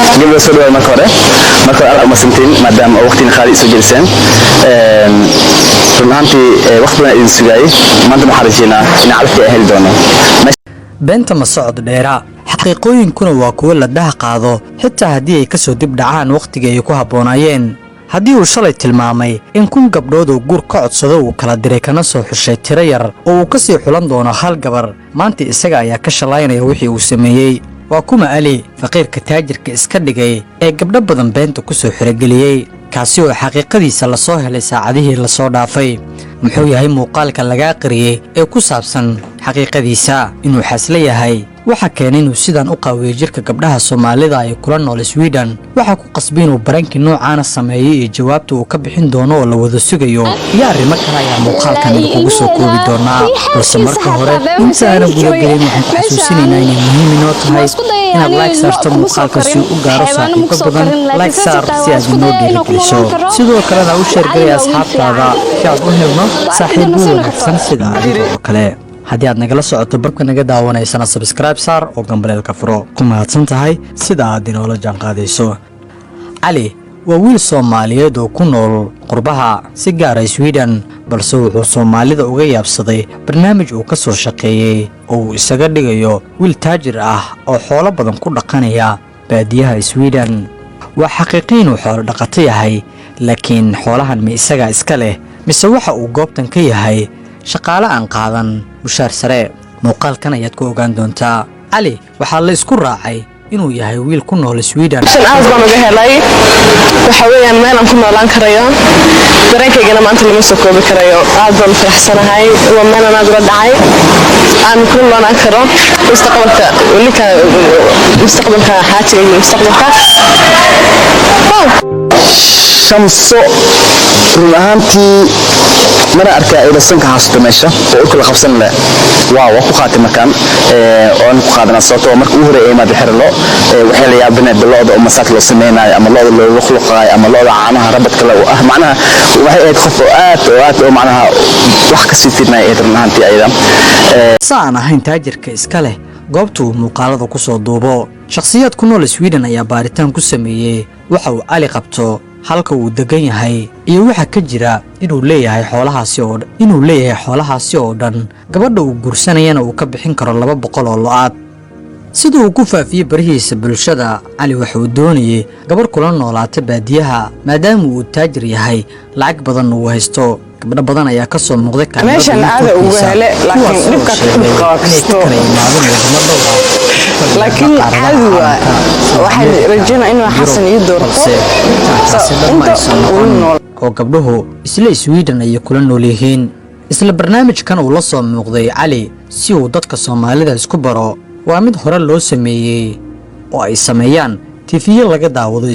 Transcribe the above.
قبل سؤال المكورة على مسنتين مدام وقتين خالي سجلسن runtii waqtiga idin sugay maanta ma xariijina in calafka ahel doono beenta ma socod dheera xaqiiqooyinkuna waa kuwo la dhaha qaado xitaa haddii ay ka soo dib dhacaan waqtiga ay ku haboonaayeen haddii uu shalay tilmaamay in kun gabdhood oo guur ka codsado uu kala diray kana soo xushay tiro yar oo uu ka sii xulan doono hal gabar maanta isaga ayaa ka shalaynaya wixii uu sameeyey waa kuma Ali faqiirka taajirka iska dhigay ee gabdho badan beenta ku soo xirageliyay kaasi oo xaqiiqadiisa la soo helay saacadihii la soo dhaafay muxuu yahay muuqaalka laga qariyay ee ku saabsan xaqiiqadiisa inuu xasla yahay waxa keenay inuu sidan u qaawiyo jirka gabdhaha Soomaalida ay kula nool Sweden waxa ku qasbay inuu baranki noocaana sameeyay iyo jawaabta uu ka bixin doono oo la wada sugayo iyo arrimo kale ayaa muuqaalkan ugu soo koobi doonaa balse marka hore intaana gudagelin waxaan xasuusinaynaa inay muhiim inoo tahay inaad like saarto muuqaalka si uu u gaaro saaxiibo badan like saar si aad inoo dhiirigeliso sidoo kalena u sheergalay asxaabtaada si aad u helno saaxiibo wanaagsan sida adiga oo kale haddii aad nagala socoto barka naga daawanaysana subscribe saar oo gambaleelka furo ku mahadsan tahay sida aad inoola jaanqaadayso Ali waa wiil Soomaaliyeed oo ku nool qurbaha si gaar ah Sweden balse wuxuu Soomaalida uga yaabsaday barnaamij uu ka soo shaqeeyay oo uu isaga dhigayo wiil taajir ah oo xoolo badan ku dhaqanaya baadiyaha Sweden waa xaqiiqiin uu xoolo dhaqato yahay laakiin xoolahan ma isaga iska leh mise waxa uu goobtan ka yahay shaqaale aan qaadan mushaar sare muuqaalkan ayaad ku ogaan doontaa Ali waxa la isku raacay inuu yahay wiil ku nool Sweden aad baan uga helay waxa weeyaan meel aan ku noolaan karayo dareenkaygana maanta lama soo koobi karayo aad baan faraxsanahay waa meel aan uga dhacay aan ku noolaan karo mustaqbalka xaajiga iyo mustaqbalka shamso run ahaantii mana arkaa ila sanka haasto meesha oo kula qabsan leh waaw ku qaatay markan oo ku qaadana sababtoo markii uu horeeyay ma bixirlo waxay la yaabinay bilowda oo masaak loo sameeyay ama looda loo khuluqay ama looda caanaha rabadka la ah macnaha waxay aad qof aad oo macnaha wax ka sii fiirnay run ahaantii ayda saan ahayn taajirka iska leh goobtu muuqaalada ku soo duubo shakhsiyaad ku nool Sweden ayaa baaritaan ku sameeyay waxa uu Ali qabto halka uu degan yahay iyo waxa ka jira inuu leeyahay xoolahaasi oo dhan gabadha uu guursanayana uu ka bixin karo 200 oo lo'aad sidoo uu ku faafiyay barihiisa bulshada Ali waxa uu doonayay gabar kula noolaata baadiyaha maadaama uu taajir yahay lacag badan uu haysto gabdho badan ayaa ka soo muuqday meeshan aad ugu hele laakiin dhibka laakiin caadi waxay rajayna inuu xasan iyo doorto oo gabdhuhu isla Sweden ay kula nool yihiin isla barnaamijkan uu la soo muuqday Ali si uu dadka Soomaalida isku baro waa mid hore loo sameeyay oo ay sameeyaan TV laga daawado